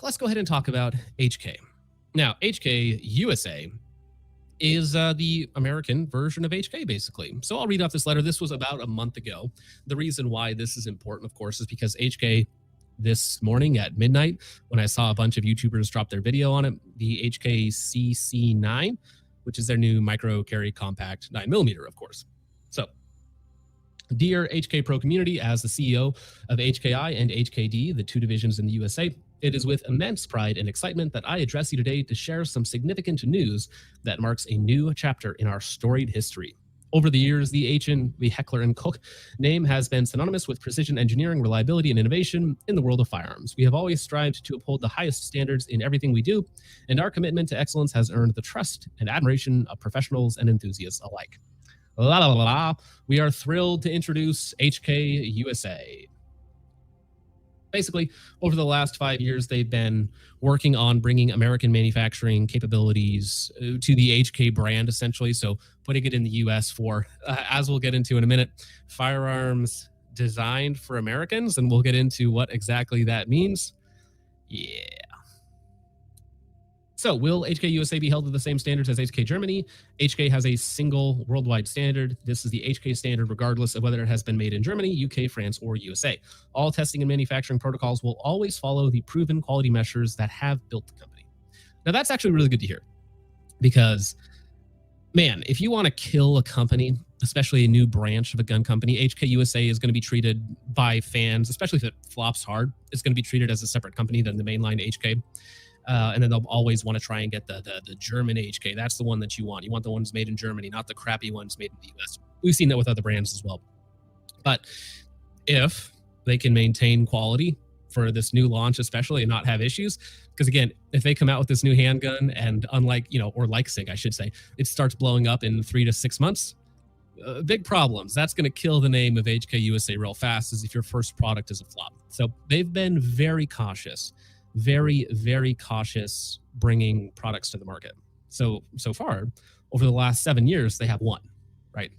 Let's go ahead and talk about HK. Now, HK USA is the American version of HK, basically. So I'll read off this letter. This was about a month ago. The reason why this is important, of course, is because HK this morning at midnight, when I saw a bunch of YouTubers drop their video on it, the HK CC9, which is their new micro carry compact 9mm, of course. So, dear HK Pro community, as the CEO of HKI and HKD, the two divisions in the USA, it is with immense pride and excitement that I address you today to share some significant news that marks a new chapter in our storied history. Over the years, the HN, the Heckler & Koch name has been synonymous with precision engineering, reliability, and innovation in the world of firearms. We have always strived to uphold the highest standards in everything we do, and our commitment to excellence has earned the trust and admiration of professionals and enthusiasts alike. La la la la. We are thrilled to introduce HK USA. Basically, over the last 5 years, they've been working on bringing American manufacturing capabilities to the HK brand, essentially. So putting it in the US for, as we'll get into in a minute, firearms designed for Americans. And we'll get into what exactly that means. Yeah. So will HK USA be held to the same standards as HK Germany? HK has a single worldwide standard. This is the HK standard regardless of whether it has been made in Germany, UK, France, or USA. All testing and manufacturing protocols will always follow the proven quality measures that have built the company. Now that's actually really good to hear because, man, if you want to kill a company, especially a new branch of a gun company, HK USA is going to be treated by fans, especially if it flops hard, it's going to be treated as a separate company than the mainline HK. And then they'll always want to try and get the German HK. That's the one that you want. You want the ones made in Germany, not the crappy ones made in the US. We've seen that with other brands as well. But if they can maintain quality for this new launch, especially, and not have issues, because again, if they come out with this new handgun and unlike, or like SIG, I should say, it starts blowing up in 3 to 6 months, big problems. That's going to kill the name of HK USA real fast as if your first product is a flop. So they've been very cautious. Very, very cautious bringing products to the market. So far, over the last 7 years, they have one, right?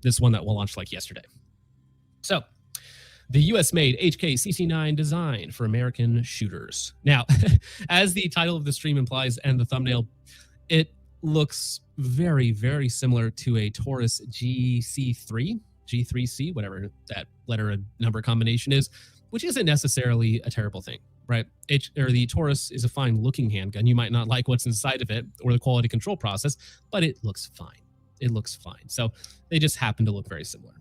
This one that will launch like yesterday. So the US-made HK CC9 design for American shooters. Now, as the title of the stream implies and the thumbnail, it looks very, very similar to a Taurus G3c, whatever that letter and number combination is, which isn't necessarily a terrible thing. Right? The Taurus is a fine looking handgun. You might not like what's inside of it or the quality control process, but it looks fine. It looks fine. So they just happen to look very similar.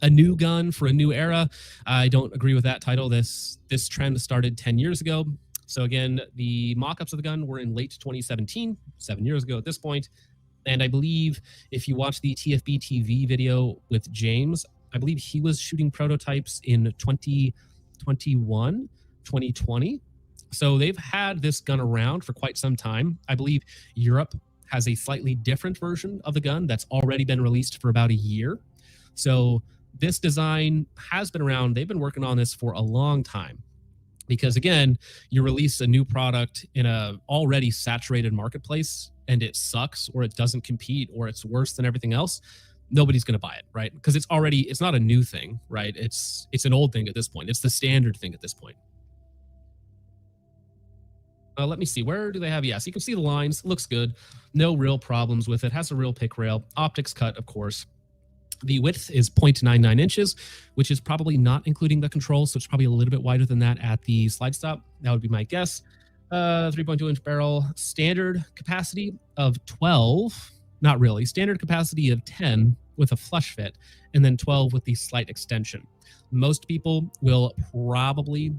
A new gun for a new era. I don't agree with that title. This trend started 10 years ago. So again, the mock-ups of the gun were in late 2017, 7 years ago at this point. And I believe if you watch the TFB TV video with James, I believe he was shooting prototypes in 2021. 2020. So they've had this gun around for quite some time. I believe Europe has a slightly different version of the gun that's already been released for about a year. So this design has been around. They've been working on this for a long time because, again, you release a new product in a already saturated marketplace and it sucks or it doesn't compete or it's worse than everything else. Nobody's going to buy it, right? Because it's not a new thing, right? It's an old thing at this point. It's the standard thing at this point. Let me see. Where do they have? Yes, you can see the lines. Looks good. No real problems with it. Has a real pick rail. Optics cut, of course. The width is 0.99 inches, which is probably not including the control. So it's probably a little bit wider than that at the slide stop. That would be my guess. 3.2-inch barrel. Standard capacity of 12. Not really. Standard capacity of 10 with a flush fit, and then 12 with the slight extension. Most people will probably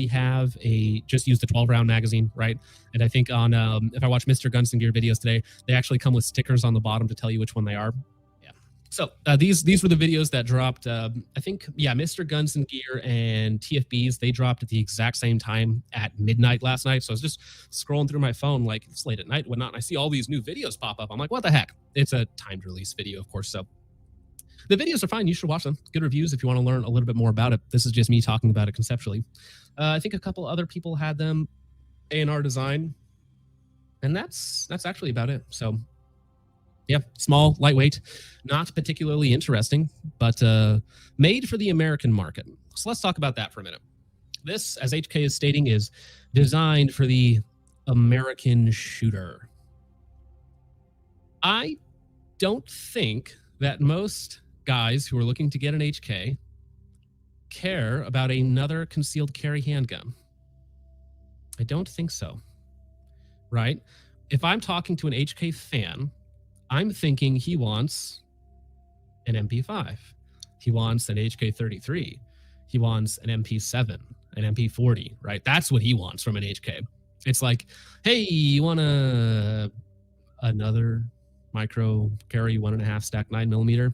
have just use the 12-round magazine, right? And I think on if I watch Mr. Guns and Gear videos today, they actually come with stickers on the bottom to tell you which one they are. Yeah. So these were the videos that dropped. I think, yeah, Mr. Guns and Gear and TFBs, they dropped at the exact same time at midnight last night. So I was just scrolling through my phone like it's late at night, whatnot, and I see all these new videos pop up. I'm like, what the heck? It's a timed release video, of course. So the videos are fine. You should watch them. Good reviews if you want to learn a little bit more about it. This is just me talking about it conceptually. I think a couple other people had them, A&R Design, and that's actually about it. So, yeah, small, lightweight, not particularly interesting, but made for the American market. So let's talk about that for a minute. This, as HK is stating, is designed for the American shooter. I don't think that most guys who are looking to get an HK care about another concealed carry handgun. I don't think so, right? If I'm talking to an HK fan, I'm thinking he wants an MP5. He wants an HK33. He wants an MP7, an MP40, right? That's what he wants from an HK. It's like, hey, you want another micro carry 1.5 stack 9mm?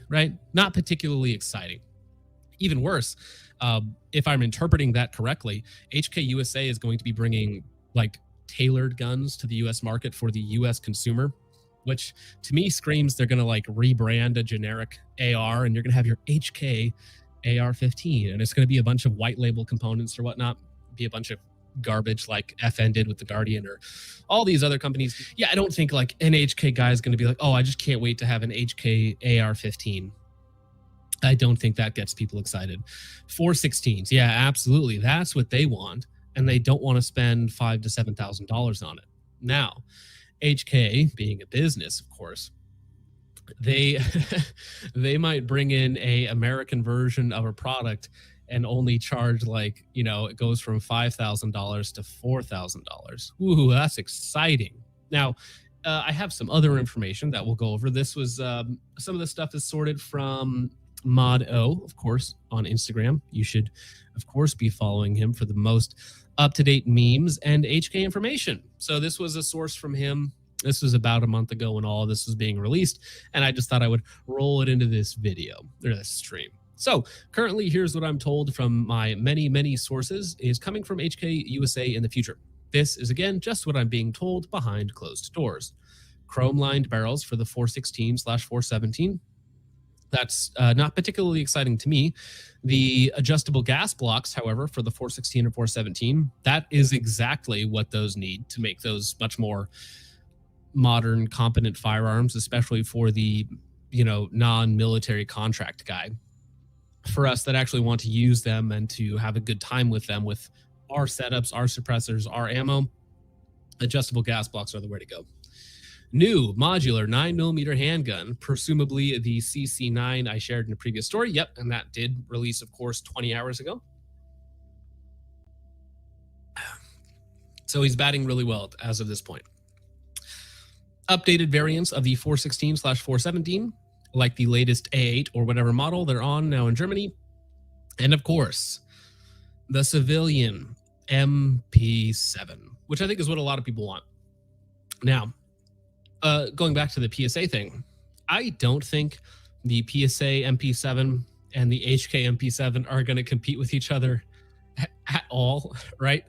Right? Not particularly exciting. Even worse, if I'm interpreting that correctly, HK USA is going to be bringing like tailored guns to the US market for the US consumer, which to me screams they're going to like rebrand a generic AR and you're going to have your HK AR-15 and it's going to be a bunch of white label components or whatnot, be a bunch of garbage like FN did with the Guardian or all these other companies. Yeah, I don't think like an HK guy is going to be like, oh, I just can't wait to have an HK AR-15. I don't think that gets people excited. 416s, yeah, absolutely. That's what they want, and they don't want to spend $5,000 to $7,000 on it. Now, HK, being a business, of course, they might bring in a American version of a product and only charge like, you know, it goes from $5,000 to $4,000. Ooh, that's exciting. Now, I have some other information that we'll go over. This was some of the stuff is sorted from ModO, of course, on Instagram. You should, of course, be following him for the most up-to-date memes and HK information. So this was a source from him. This was about a month ago when all of this was being released, and I just thought I would roll it into this video or this stream. So currently, here's what I'm told from my many sources is coming from HK USA in the future. This is, again, just what I'm being told behind closed doors. Chrome-lined barrels for the 416/417. That's not particularly exciting to me. The adjustable gas blocks, however, for the 416 and 417, that is exactly what those need to make those much more modern, competent firearms, especially for the, you know, non-military contract guy. For us that actually want to use them and to have a good time with them, with our setups, our suppressors, our ammo, adjustable gas blocks are the way to go. New modular 9mm handgun, presumably the CC9 I shared in a previous story. Yep, and that did release, of course, 20 hours ago. So he's batting really well as of this point. Updated variants of the 416/417, like the latest A8 or whatever model they're on now in Germany. And of course, the civilian MP7, which I think is what a lot of people want. Now, going back to the PSA thing, I don't think the PSA MP7 and the HK MP7 are going to compete with each other at all, right?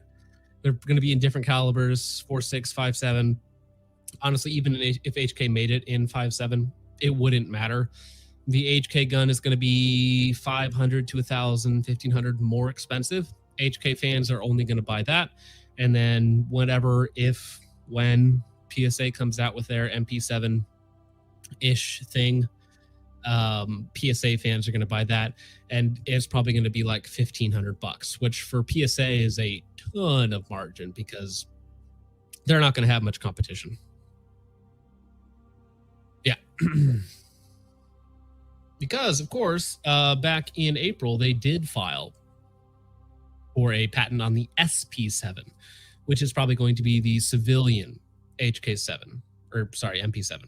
They're going to be in different calibers, 4.6, 5.7. Honestly, even if HK made it in 5.7, it wouldn't matter. The HK gun is going to be $500 to $1,000, $1,500 more expensive. HK fans are only going to buy that. And then whenever, if, when PSA comes out with their MP7-ish thing, PSA fans are going to buy that. And it's probably going to be like $1,500, which for PSA is a ton of margin because they're not going to have much competition. Yeah. Because, of course, back in April, they did file for a patent on the SP7, which is probably going to be the civilian HK7, or sorry, MP7.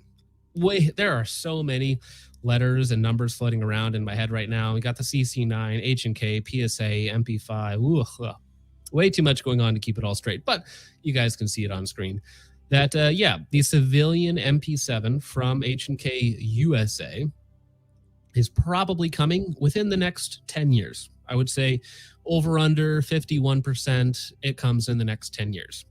There are so many letters and numbers floating around in my head right now. We got the CC9, H&K, PSA, MP5. Way too much going on to keep it all straight, but you guys can see it on screen. That, yeah, the civilian MP7 from H&K USA is probably coming within the next 10 years. I would say over under 51%, it comes in the next 10 years.